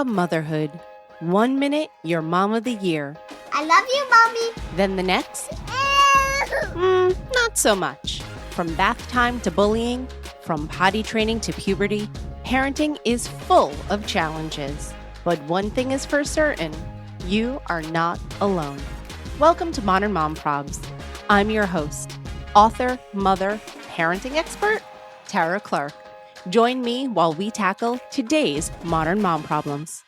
Motherhood. 1 minute, you're mom of the year. I love you, Mommy. Then the next, not so much. From bath time to bullying, from potty training to puberty, parenting is full of challenges. But one thing is for certain, you are not alone. Welcome to Modern Mom Probs. I'm your host, author, mother, parenting expert, Tara Clark. Join me while we tackle today's modern mom problems.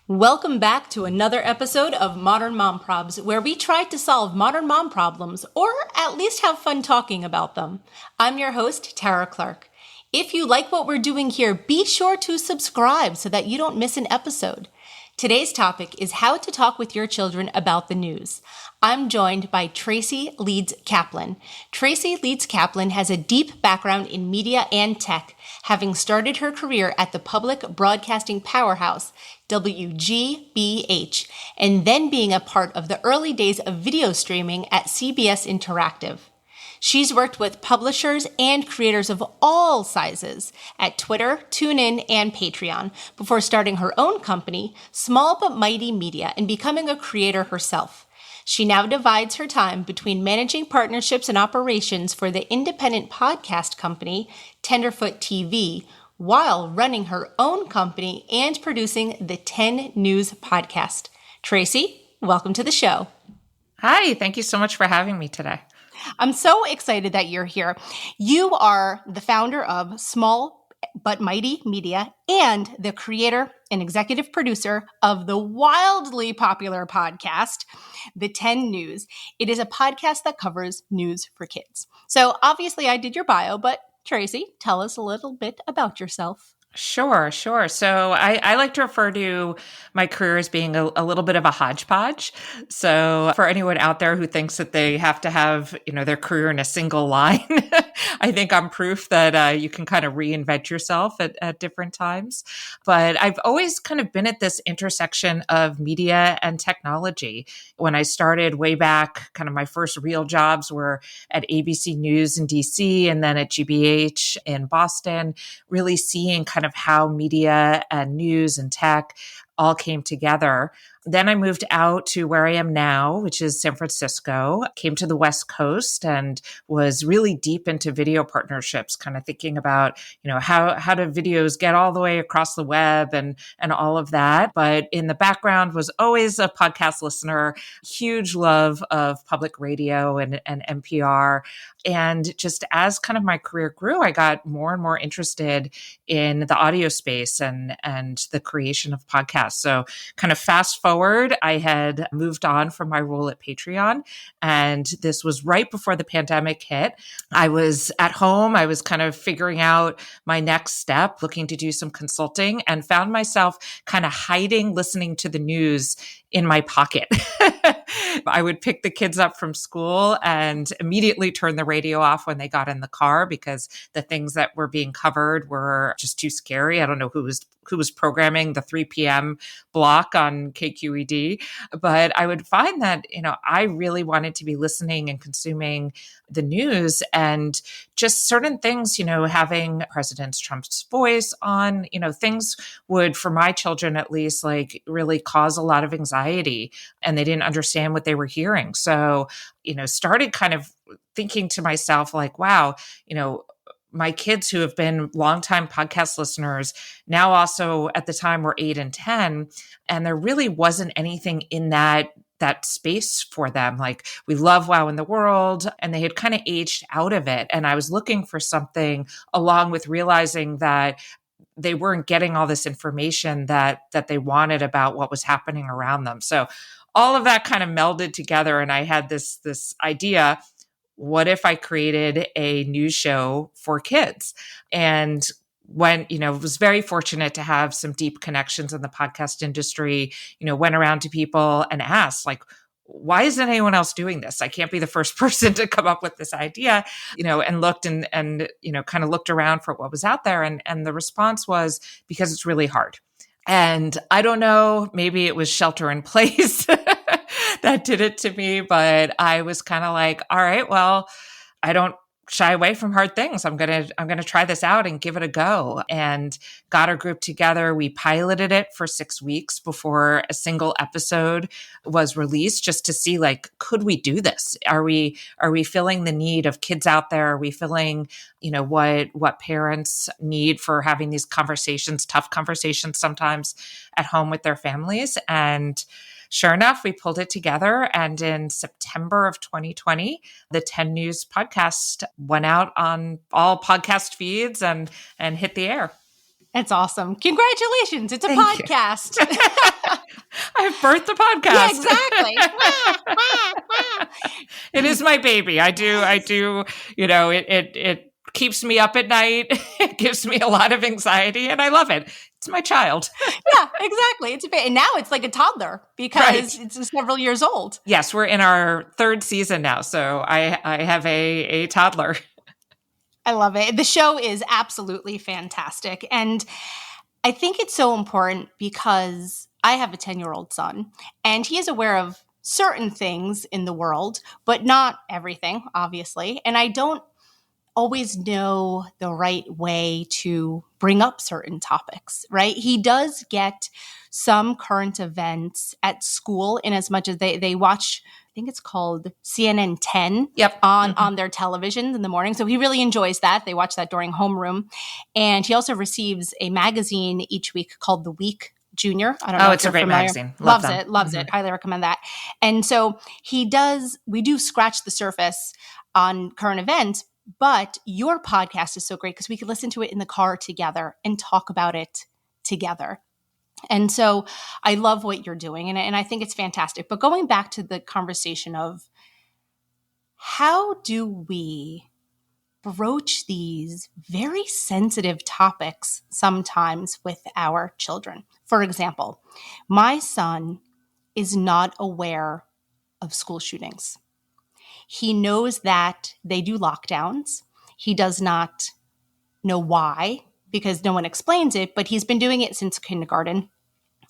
Welcome back to another episode of Modern Mom Probs, where we try to solve modern mom problems, or at least have fun talking about them. I'm your host, Tara Clark. If you like what we're doing here, be sure to subscribe so that you don't miss an episode. Today's topic is how to talk with your children about the news. I'm joined by Tracy Leeds Kaplan. Tracy Leeds Kaplan has a deep background in media and tech, having started her career at the public broadcasting powerhouse, WGBH, and then being a part of the early days of video streaming at CBS Interactive. She's worked with publishers and creators of all sizes at Twitter, TuneIn, and Patreon before starting her own company, Small But Mighty Media, and becoming a creator herself. She now divides her time between managing partnerships and operations for the independent podcast company, Tenderfoot TV, while running her own company and producing the 10 News podcast. Tracy, welcome to the show. Hi, thank you so much for having me today. I'm so excited that you're here. You are the founder of Small But Mighty Media and the creator and executive producer of the wildly popular podcast, The 10 News. It is a podcast that covers news for kids. So obviously I did your bio, but Tracy, tell us a little bit about yourself. Sure. So I like to refer to my career as being a little bit of a hodgepodge. So for anyone out there who thinks that they have to have, their career in a single line, I think I'm proof that you can kind of reinvent yourself at different times. But I've always kind of been at this intersection of media and technology. When I started way back, kind of my first real jobs were at ABC News in DC and then at GBH in Boston, really seeing kind of how media and news and tech all came together. Then I moved out to where I am now, which is San Francisco, came to the West Coast and was really deep into video partnerships, kind of thinking about, how do videos get all the way across the web and all of that. But in the background was always a podcast listener, huge love of public radio and NPR. And just as kind of my career grew, I got more and more interested in the audio space and the creation of podcasts. So kind of fast forward, I had moved on from my role at Patreon, and this was right before the pandemic hit. I was at home. I was kind of figuring out my next step, looking to do some consulting, and found myself kind of hiding, listening to the news in my pocket. I would pick the kids up from school and immediately turn the radio off when they got in the car because the things that were being covered were just too scary. I don't know who was programming the 3 p.m. block on KQED, but I would find that, I really wanted to be listening and consuming the news and just certain things, having President Trump's voice on, things would, for my children at least, like really cause a lot of anxiety and they didn't understand what they were hearing. So, started kind of thinking to myself like, wow, my kids who have been longtime podcast listeners now also at the time were 8 and 10, and there really wasn't anything in that space for them. Like, we love Wow in the World, and they had kind of aged out of it. And I was looking for something along with realizing that they weren't getting all this information that they wanted about what was happening around them. So all of that kind of melded together. And I had this idea, what if I created a news show for kids? And when, was very fortunate to have some deep connections in the podcast industry, went around to people and asked, like, why isn't anyone else doing this? I can't be the first person to come up with this idea, and looked and kind of looked around for what was out there. And the response was because it's really hard. And I don't know, maybe it was shelter in place that did it to me, but I was kind of like, all right, well, I don't shy away from hard things. I'm going to try this out and give it a go. And got our group together. We piloted it for 6 weeks before a single episode was released, just to see, like, could we do this? Are we feeling the need of kids out there? Are we feeling, what parents need for having these conversations, tough conversations sometimes at home with their families? And sure enough, we pulled it together. And in September of 2020, the 10 News podcast went out on all podcast feeds and hit the air. It's awesome. Congratulations. It's a podcast. I've birthed a podcast. Yeah, exactly. It is my baby. I do, it keeps me up at night. It gives me a lot of anxiety, and I love it. It's my child. Yeah, exactly. And now it's like a toddler because it's several years old. Yes, we're in our 3rd season now. So I have a toddler. I love it. The show is absolutely fantastic. And I think it's so important because I have a 10-year-old son, and he is aware of certain things in the world, but not everything, obviously. And I don't always know the right way to bring up certain topics, right? He does get some current events at school in as much as they watch, I think it's called CNN 10 on their televisions in the morning. So he really enjoys that. They watch that during homeroom. And he also receives a magazine each week called The Week Junior. I don't know. Oh, it's a great magazine. Loves it. Highly recommend that. And so we do scratch the surface on current events. But your podcast is so great because we can listen to it in the car together and talk about it together. And so I love what you're doing, and I think it's fantastic. But going back to the conversation of how do we broach these very sensitive topics sometimes with our children? For example, my son is not aware of school shootings. He knows that they do lockdowns. He does not know why because no one explains it, but he's been doing it since kindergarten.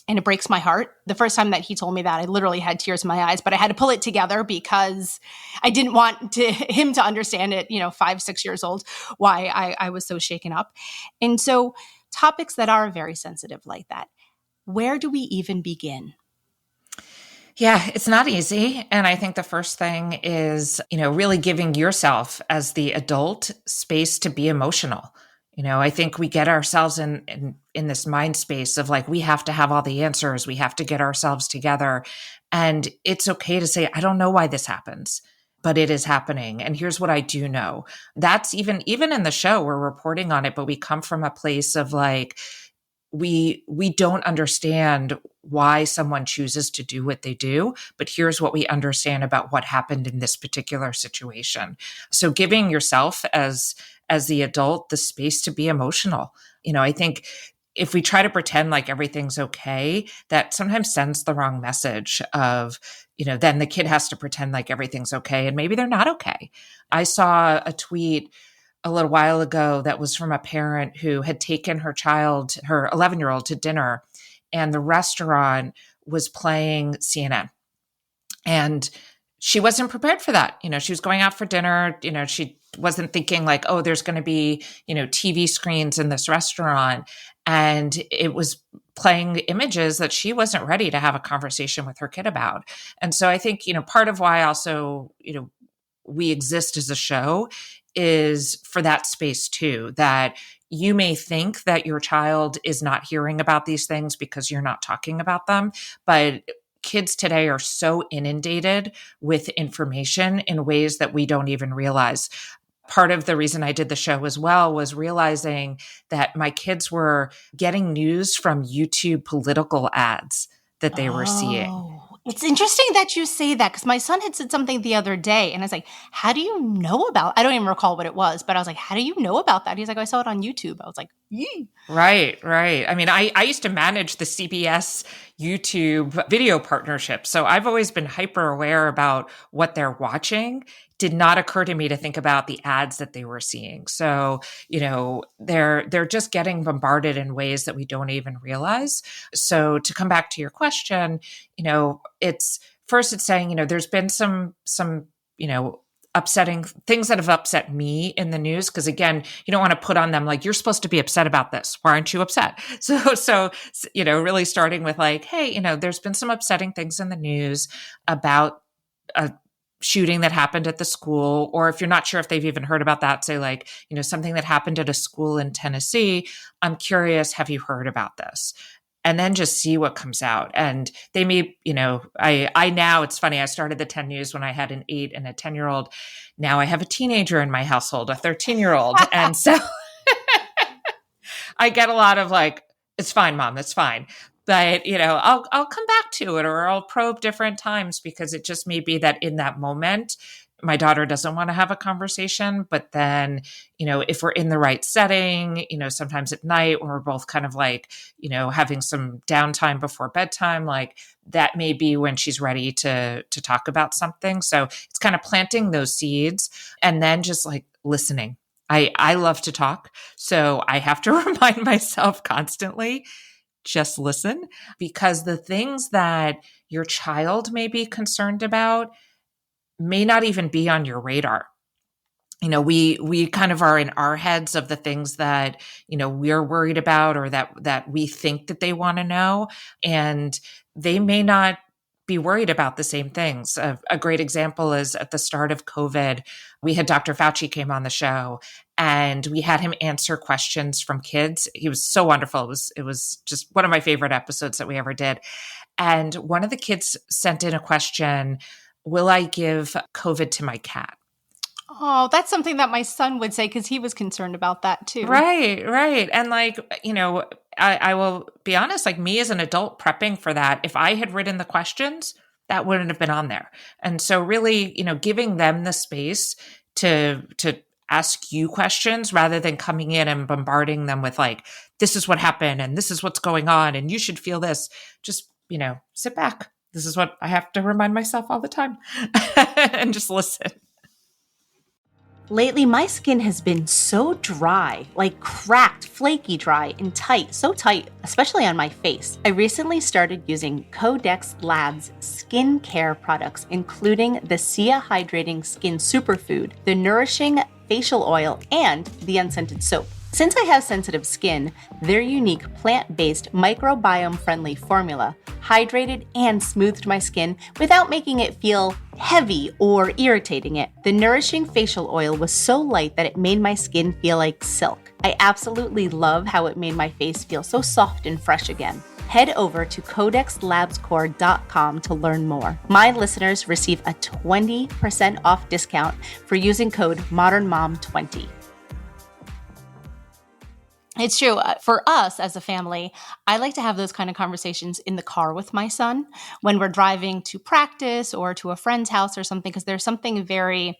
And it breaks my heart. The first time that he told me that, I literally had tears in my eyes, but I had to pull it together because I didn't want him to understand it, 5, 6 years old, why I was so shaken up. And so topics that are very sensitive like that, where do we even begin? Yeah, it's not easy. And I think the first thing is, really giving yourself as the adult space to be emotional. I think we get ourselves in this mind space of like, we have to have all the answers. We have to get ourselves together. And it's okay to say, I don't know why this happens, but it is happening. And here's what I do know. That's even in the show, we're reporting on it, but we come from a place of like, we don't understand why someone chooses to do what they do, but here's what we understand about what happened in this particular situation. So giving yourself as the adult the space to be emotional. I think if we try to pretend like everything's okay, that sometimes sends the wrong message of, then the kid has to pretend like everything's okay, and maybe they're not okay. I saw a tweet a little while ago that was from a parent who had taken her 11-year-old to dinner, and the restaurant was playing CNN. And she wasn't prepared for that. She was going out for dinner. She wasn't thinking like, oh, there's going to be, TV screens in this restaurant. And it was playing images that she wasn't ready to have a conversation with her kid about. And so I think, part of why also, we exist as a show is for that space too, that you may think that your child is not hearing about these things because you're not talking about them, but kids today are so inundated with information in ways that we don't even realize. Part of the reason I did the show as well was realizing that my kids were getting news from YouTube political ads that they were seeing. It's interesting that you say that because my son had said something the other day and I was like, how do you know about, I don't even recall what it was, but I was like, how do you know about that? He's like, I saw it on YouTube. I was like, yee. Right. I mean, I used to manage the CBS YouTube video partnership. So I've always been hyper aware about what they're watching. Did not occur to me to think about the ads that they were seeing. So, they're just getting bombarded in ways that we don't even realize. So to come back to your question, it's saying, there's been some upsetting things that have upset me in the news. Cause again, you don't want to put on them like, you're supposed to be upset about this. Why aren't you upset? So, really starting with like, hey, there's been some upsetting things in the news about a shooting that happened at the school, or if you're not sure if they've even heard about that, say like, something that happened at a school in Tennessee. I'm curious, have you heard about this? And then just see what comes out. And they may, I now, it's funny, I started the 10 News when I had an 8 and a 10-year-old. Now I have a teenager in my household, a 13-year-old. And so I get a lot of like, it's fine, Mom, it's fine. But, I'll come back to it, or I'll probe different times, because it just may be that in that moment, my daughter doesn't want to have a conversation. But then, if we're in the right setting, sometimes at night, or we're both kind of like, having some downtime before bedtime, like that may be when she's ready to talk about something. So it's kind of planting those seeds and then just like listening. I love to talk. So I have to remind myself constantly, just listen, because the things that your child may be concerned about may not even be on your radar. We kind of are in our heads of the things that, we're worried about, or that we think that they want to know. And they may not be worried about the same things. A great example is at the start of COVID, we had Dr. Fauci came on the show, and we had him answer questions from kids. He was so wonderful. It was just one of my favorite episodes that we ever did. And one of the kids sent in a question, will I give COVID to my cat? Oh, that's something that my son would say, because he was concerned about that too. Right. And like, I will be honest, like me as an adult prepping for that, if I had written the questions, that wouldn't have been on there. And so really, giving them the space to ask you questions rather than coming in and bombarding them with like, this is what happened and this is what's going on and you should feel this. Just, sit back. This is what I have to remind myself all the time and just listen. Lately, my skin has been so dry, like cracked, flaky dry, and tight, so tight, especially on my face. I recently started using Codex Labs skin care products, including the Sia Hydrating Skin Superfood, the Nourishing Facial Oil, and the Unscented Soap. Since I have sensitive skin, their unique plant-based microbiome-friendly formula hydrated and smoothed my skin without making it feel heavy or irritating it. The Nourishing Facial Oil was so light that it made my skin feel like silk. I absolutely love how it made my face feel so soft and fresh again. Head over to codexlabscore.com to learn more. My listeners receive a 20% off discount for using code ModernMom20. It's true. For us as a family, I like to have those kind of conversations in the car with my son when we're driving to practice or to a friend's house or something, because there's something very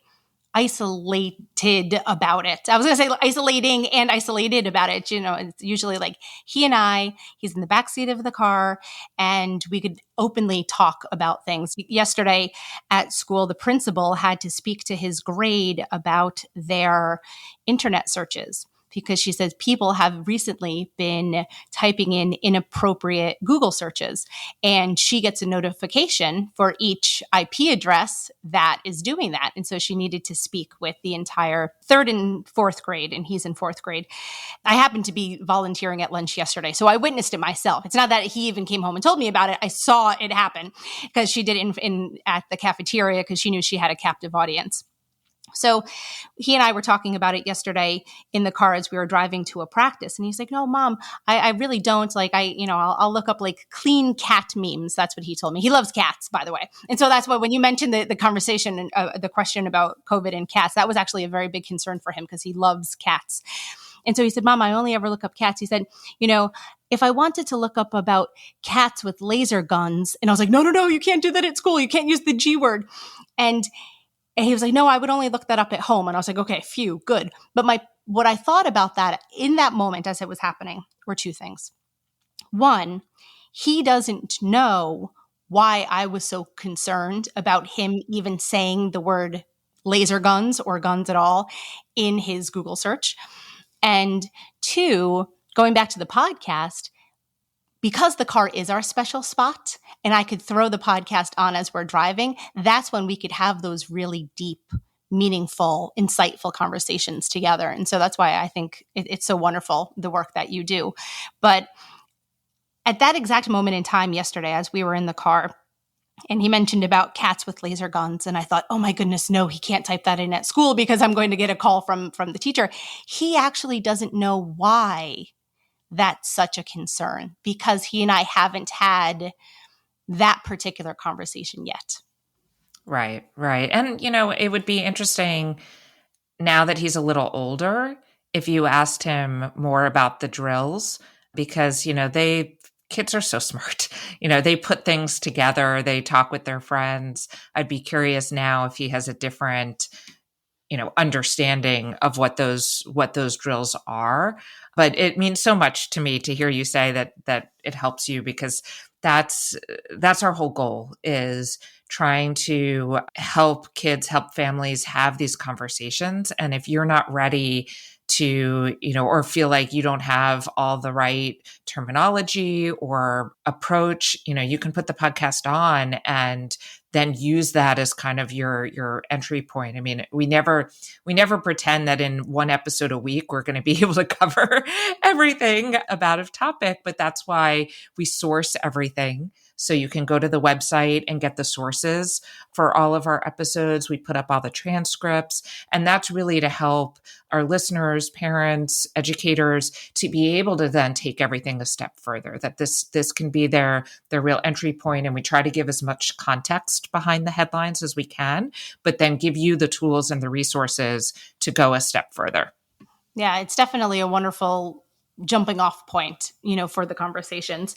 isolated about it. I was going to say isolating and isolated about it. It's usually like he and I, he's in the backseat of the car, and we could openly talk about things. Yesterday at school, the principal had to speak to his grade about their internet searches, because she says people have recently been typing in inappropriate Google searches, and she gets a notification for each IP address that is doing that. And so she needed to speak with the entire 3rd and 4th grade, and he's in 4th grade. I happened to be volunteering at lunch yesterday, so I witnessed it myself. It's not that he even came home and told me about it. I saw it happen because she did it at the cafeteria, because she knew she had a captive audience. So he and I were talking about it yesterday in the car as we were driving to a practice. And he's like, no, Mom, I really don't. Like, I'll look up like clean cat memes. That's what he told me. He loves cats, by the way. And so that's why when you mentioned the conversation and the question about COVID and cats, that was actually a very big concern for him, because he loves cats. And so he said, Mom, I only ever look up cats. He said, if I wanted to look up about cats with laser guns, and I was like, no, you can't do that at school. You can't use the G word. And he was like, no, I would only look that up at home. And I was like, okay, phew, good. But what I thought about that in that moment as it was happening were two things. One, he doesn't know why I was so concerned about him even saying the word laser guns or guns at all in his Google search. And two, going back to the podcast, because the car is our special spot and I could throw the podcast on as we're driving, that's when we could have those really deep meaningful, insightful conversations together. And so that's why I think it's so wonderful, the work that you do. But at that exact moment in time yesterday, as we were in the car, and he mentioned about cats with laser guns, and I thought, oh my goodness, no, he can't type that in at school because I'm going to get a call from the teacher. He actually doesn't know why that's such a concern, because he and I haven't had that particular conversation yet. Right, right. And, it would be interesting now that he's a little older if you asked him more about the drills, because, kids are so smart. They put things together, they talk with their friends. I'd be curious now if he has a different understanding of what those drills are. But it means so much to me to hear you say that it helps you, because that's our whole goal, is trying to help kids, help families have these conversations. And if you're not ready to, or feel like you don't have all the right terminology or approach, you can put the podcast on and then use that as kind of your entry point. I mean, we never pretend that in one episode a week we're going to be able to cover everything about a topic, but that's why we source everything. So you can go to the website and get the sources for all of our episodes. We put up all the transcripts, and that's really to help our listeners, parents, educators to be able to then take everything a step further, that this can be their real entry point. And we try to give as much context behind the headlines as we can, but then give you the tools and the resources to go a step further. Yeah, it's definitely a wonderful jumping off point, for the conversations.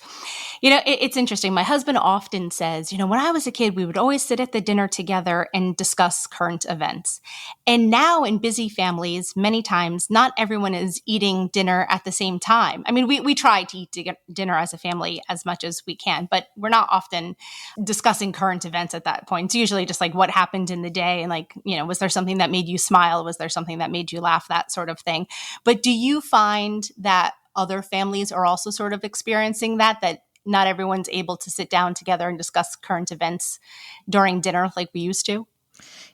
It's interesting. My husband often says, when I was a kid, we would always sit at the dinner together and discuss current events. And now in busy families, many times, not everyone is eating dinner at the same time. I mean, we try to eat dinner as a family as much as we can, but we're not often discussing current events at that point. It's usually just like what happened in the day and was there something that made you smile? Was there something that made you laugh? That sort of thing. But do you find that other families are also sort of experiencing that not everyone's able to sit down together and discuss current events during dinner like we used to?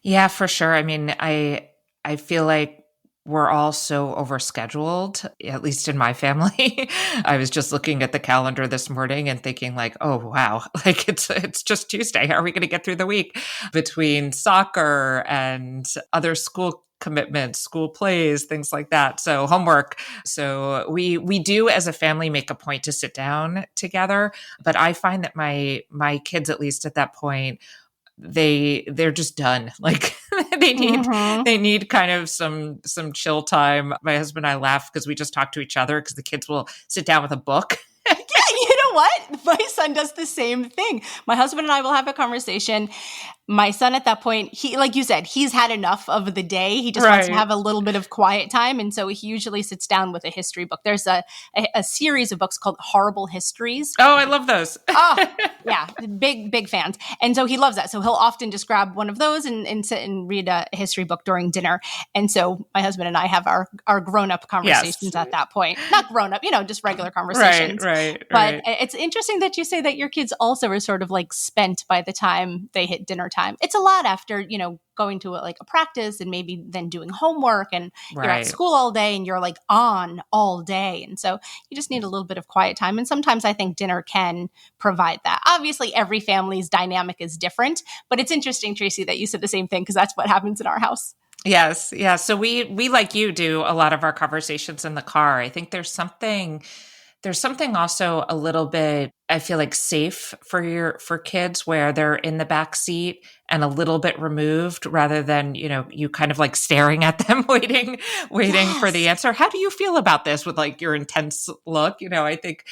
Yeah, for sure. I mean, I feel like we're all so overscheduled, at least in my family. I was just looking at the calendar this morning and thinking like, oh, wow, like it's just Tuesday. How are we going to get through the week between soccer and other school commitments, school plays, things like that. So homework. So we do as a family make a point to sit down together. But I find that my kids, at least at that point, they're just done. Like they need kind of some chill time. My husband and I laugh because we just talk to each other, because the kids will sit down with a book. Yeah, you know what? My son does the same thing. My husband and I will have a conversation. My son at that point, he, like you said, he's had enough of the day. He just wants to have a little bit of quiet time. And so he usually sits down with a history book. There's a series of books called Horrible Histories. Oh, I love those. Oh, yeah. Big fans. And so he loves that. So he'll often just grab one of those and sit and read a history book during dinner. And so my husband and I have our grown-up conversations at that point. Not grown-up, just regular conversations. Right. But it's interesting that you say that your kids also are sort of like spent by the time they hit dinner time. It's a lot after, going to a practice and maybe then doing homework, and you're at school all day and you're like on all day. And so you just need a little bit of quiet time. And sometimes I think dinner can provide that. Obviously, every family's dynamic is different, but it's interesting, Tracy, that you said the same thing, because that's what happens in our house. Yes. Yeah. So we, like you, do a lot of our conversations in the car. I think there's something also a little bit, I feel like, safe for kids, where they're in the back seat and a little bit removed, rather than, you kind of like staring at them, waiting for the answer. How do you feel about this, with like your intense look? I think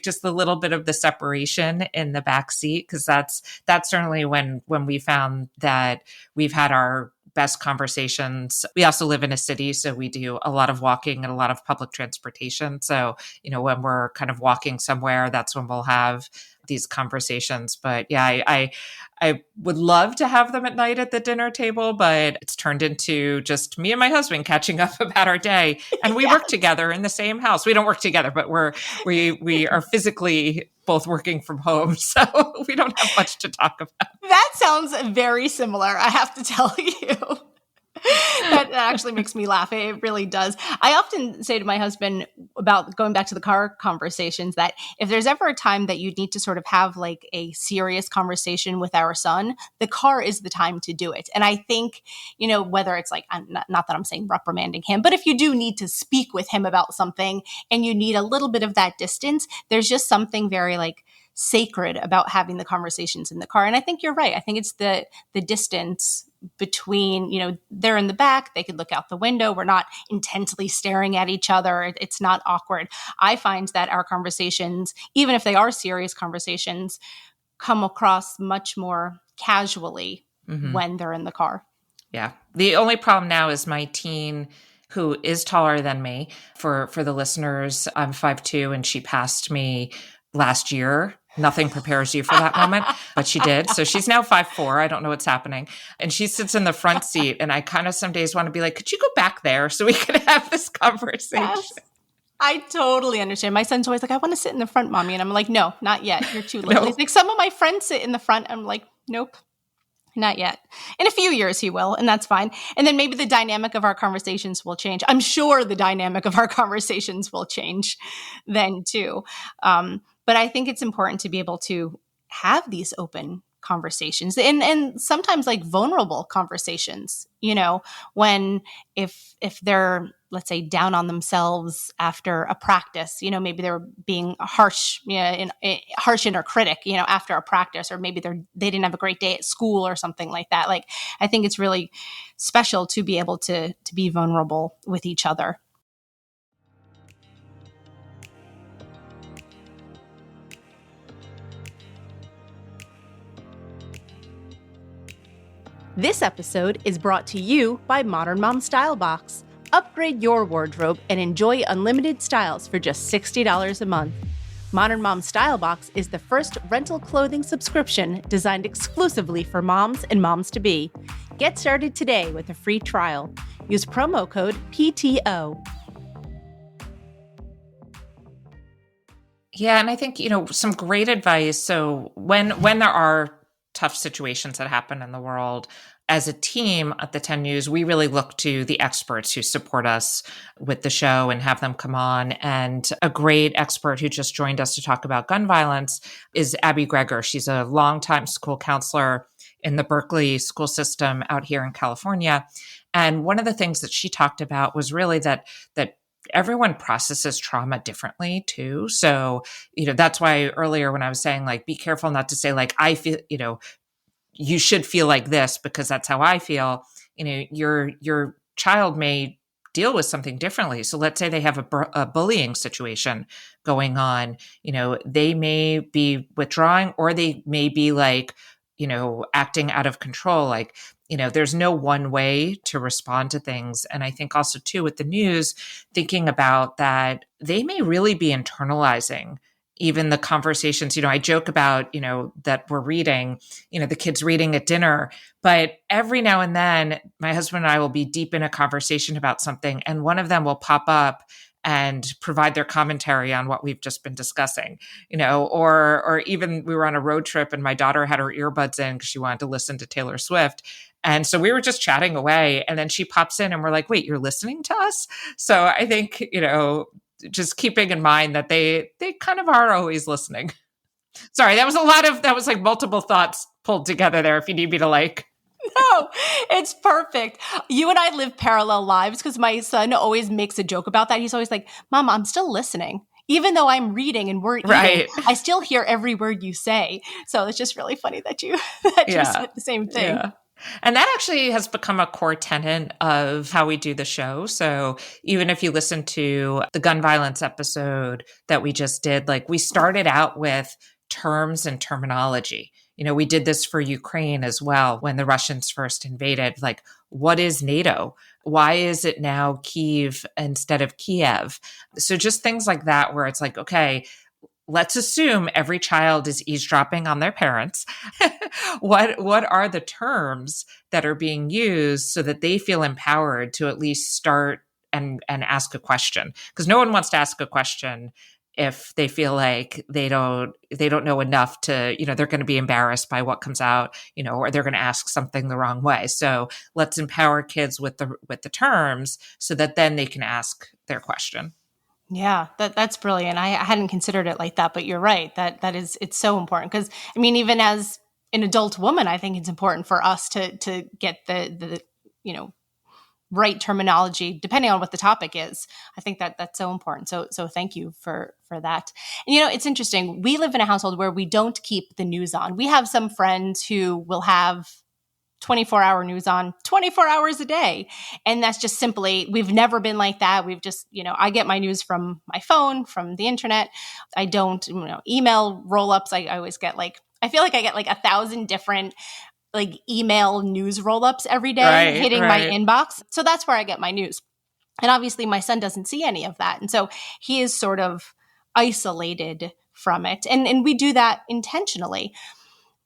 just a little bit of the separation in the back seat, because that's certainly when we found that we've had our best conversations. We also live in a city, so we do a lot of walking and a lot of public transportation. So, when we're kind of walking somewhere, that's when we'll have these conversations. But yeah, I would love to have them at night at the dinner table, but it's turned into just me and my husband catching up about our day. And we work together in the same house. We don't work together, but we are physically both working from home. So we don't have much to talk about. That sounds very similar, I have to tell you. That actually makes me laugh. It really does. I often say to my husband about going back to the car conversations that if there's ever a time that you need to sort of have like a serious conversation with our son, the car is the time to do it. And I think, whether it's like, not that I'm saying reprimanding him, but if you do need to speak with him about something and you need a little bit of that distance, there's just something very like sacred about having the conversations in the car. And I think you're right. I think it's the distance between, they're in the back, they could look out the window. We're not intensely staring at each other. It's not awkward. I find that our conversations, even if they are serious conversations, come across much more casually when they're in the car. Yeah. The only problem now is my teen, who is taller than me. For the listeners, I'm 5'2", and she passed me last year. Nothing prepares you for that moment, but she did. So she's now 5'4". I don't know what's happening. And she sits in the front seat. And I kind of some days want to be like, could you go back there so we could have this conversation? Yes. I totally understand. My son's always like, I want to sit in the front, Mommy. And I'm like, no, not yet. You're too little. No. He's like, some of my friends sit in the front. I'm like, nope. Not yet. In a few years, he will, and that's fine. And then maybe the dynamic of our conversations will change. I'm sure the dynamic of our conversations will change then too. But I think it's important to be able to have these open conversations and sometimes like vulnerable conversations, when if they're, let's say, down on themselves after a practice, maybe they're being harsh, harsh inner critic, after a practice, or maybe they didn't have a great day at school or something like that. Like, I think it's really special to be able to be vulnerable with each other. This episode is brought to you by Modern Mom Style Box. Upgrade your wardrobe and enjoy unlimited styles for just $60 a month. Modern Mom Style Box is the first rental clothing subscription designed exclusively for moms and moms-to-be. Get started today with a free trial. Use promo code PTO. Yeah, and I think, some great advice. So when there are tough situations that happen in the world, as a team at the 10 News, we really look to the experts who support us with the show and have them come on. And a great expert who just joined us to talk about gun violence is Abby Greger. She's a longtime school counselor in the Berkeley school system out here in California. And one of the things that she talked about was really that everyone processes trauma differently too. So, that's why earlier when I was saying, like, be careful not to say, like, I feel, you should feel like this because that's how I feel. Your child may deal with something differently. So let's say they have a bullying situation going on, they may be withdrawing, or they may be like, acting out of control. Like, there's no one way to respond to things. And I think also too, with the news, thinking about that, they may really be internalizing even the conversations. I joke about, that we're reading, the kids reading at dinner, but every now and then my husband and I will be deep in a conversation about something, and one of them will pop up and provide their commentary on what we've just been discussing, or even we were on a road trip and my daughter had her earbuds in because she wanted to listen to Taylor Swift. And so we were just chatting away, and then she pops in and we're like, wait, you're listening to us? So I think, just keeping in mind that they kind of are always listening. Sorry, that was like multiple thoughts pulled together there. If you need me to No, it's perfect. You and I live parallel lives because my son always makes a joke about that. He's always like, Mom, I'm still listening. Even though I'm reading and we're eating, right, I still hear every word you say. So it's just really funny that you said the same thing. Yeah. And that actually has become a core tenet of how we do the show. So even if you listen to the gun violence episode that we just did, like, we started out with terms and terminology. We did this for Ukraine as well when the Russians first invaded. Like, what is NATO? Why is it now Kyiv instead of Kiev? So just things like that, where it's like, okay, let's assume every child is eavesdropping on their parents. What are the terms that are being used so that they feel empowered to at least start and ask a question? Because no one wants to ask a question if they feel like they don't know enough to, they're going to be embarrassed by what comes out, or they're going to ask something the wrong way. So let's empower kids with the terms so that then they can ask their question. Yeah, that's brilliant. I hadn't considered it like that, but you're right. It's so important because even as an adult woman, I think it's important for us to get the right terminology depending on what the topic is. I think that's so important. So thank you for that. And it's interesting. We live in a household where we don't keep the news on. We have some friends who will have 24-hour news on 24 hours a day. And that's just simply, we've never been like that. We've just, I get my news from my phone, from the internet. I don't, email roll-ups. I always get I feel like I get 1,000 different email news roll-ups every day hitting my inbox. So that's where I get my news. And obviously my son doesn't see any of that. And so he is sort of isolated from it. And we do that intentionally.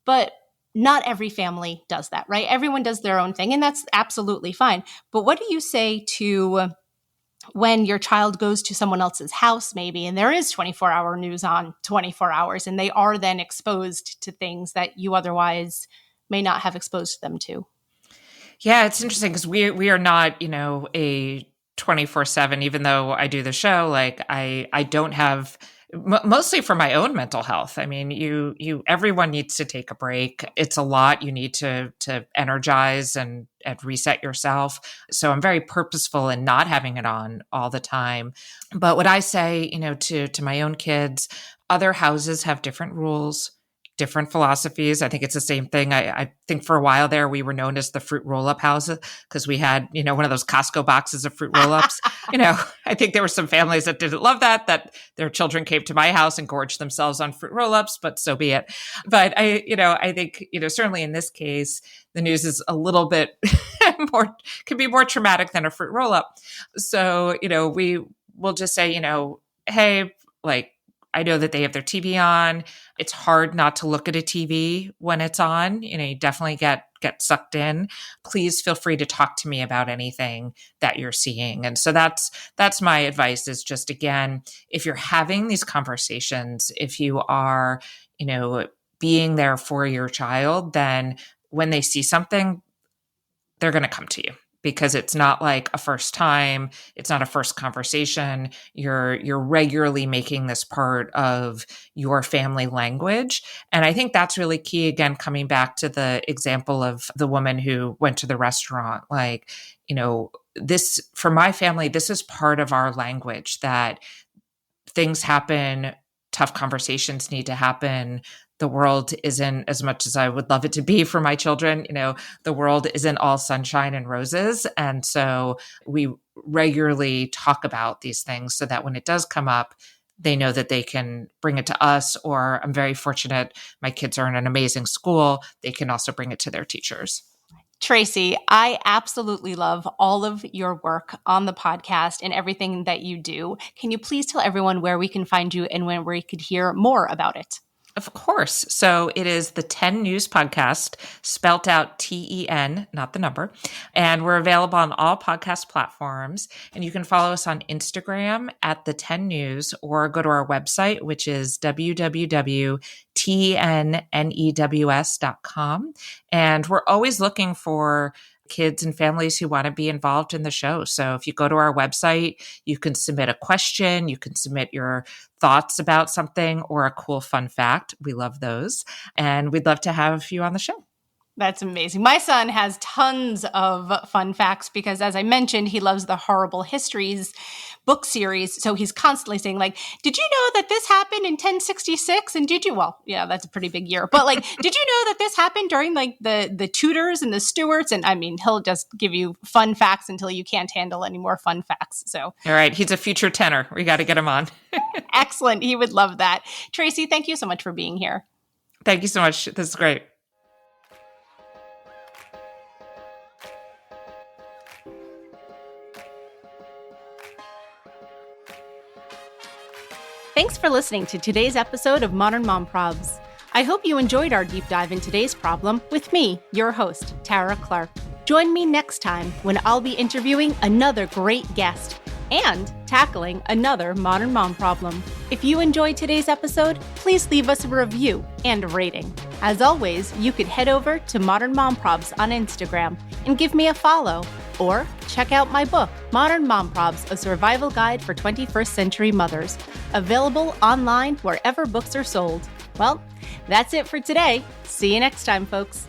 But not every family does that, right? Everyone does their own thing, and that's absolutely fine. But what do you say to when your child goes to someone else's house maybe, and there is 24-hour news on 24 hours, and they are then exposed to things that you otherwise may not have exposed them to? Yeah, it's interesting because we are not, a 24/7, even though I do the show, I don't have mostly for my own mental health. I mean, everyone needs to take a break. It's a lot. You need to energize and reset yourself. So I'm very purposeful in not having it on all the time. But what I say, to my own kids, other houses have different rules, different philosophies. I think it's the same thing. I think for a while there, we were known as the fruit roll-up house because we had, one of those Costco boxes of fruit roll-ups. I think there were some families that didn't love that their children came to my house and gorged themselves on fruit roll-ups, but so be it. But I think, certainly in this case, the news is a little bit can be more traumatic than a fruit roll-up. So, we will just say, hey, I know that they have their TV on. It's hard not to look at a TV when it's on. You definitely get sucked in. Please feel free to talk to me about anything that you're seeing. And so that's my advice is just, again, if you're having these conversations, if you are, being there for your child, then when they see something, they're going to come to you. Because it's not like a first time, it's not a first conversation. You're regularly making this part of your family language. And I think that's really key. Again, coming back to the example of the woman who went to the restaurant, this, for my family, this is part of our language, that things happen, tough conversations need to happen. The world isn't, as much as I would love it to be for my children, the world isn't all sunshine and roses. And so we regularly talk about these things so that when it does come up, they know that they can bring it to us, or I'm very fortunate, my kids are in an amazing school. They can also bring it to their teachers. Tracy, I absolutely love all of your work on the podcast and everything that you do. Can you please tell everyone where we can find you and when we could hear more about it? Of course. So it is the 10 News Podcast, spelt out TEN, not the number. And we're available on all podcast platforms. And you can follow us on Instagram at the 10 News, or go to our website, which is www.tennews.com. And we're always looking for kids and families who want to be involved in the show. So if you go to our website, you can submit a question, you can submit your thoughts about something or a cool fun fact. We love those. And we'd love to have you on the show. That's amazing. My son has tons of fun facts because, as I mentioned, he loves the Horrible Histories book series. So he's constantly saying, did you know that this happened in 1066? And well, yeah, that's a pretty big year. But did you know that this happened during the Tudors and the Stuarts? And I mean, he'll just give you fun facts until you can't handle any more fun facts. So, all right. He's a future tenor. We got to get him on. Excellent. He would love that. Tracy, thank you so much for being here. Thank you so much. This is great. Thanks for listening to today's episode of Modern Mom Probs. I hope you enjoyed our deep dive in today's problem with me, your host, Tara Clark. Join me next time when I'll be interviewing another great guest. and tackling another modern mom problem. If you enjoyed today's episode, please leave us a review and a rating. As always, you could head over to Modern Mom Probs on Instagram and give me a follow, or check out my book, Modern Mom Probs, A Survival Guide for 21st Century Mothers, available online wherever books are sold. Well, that's it for today. See you next time, folks.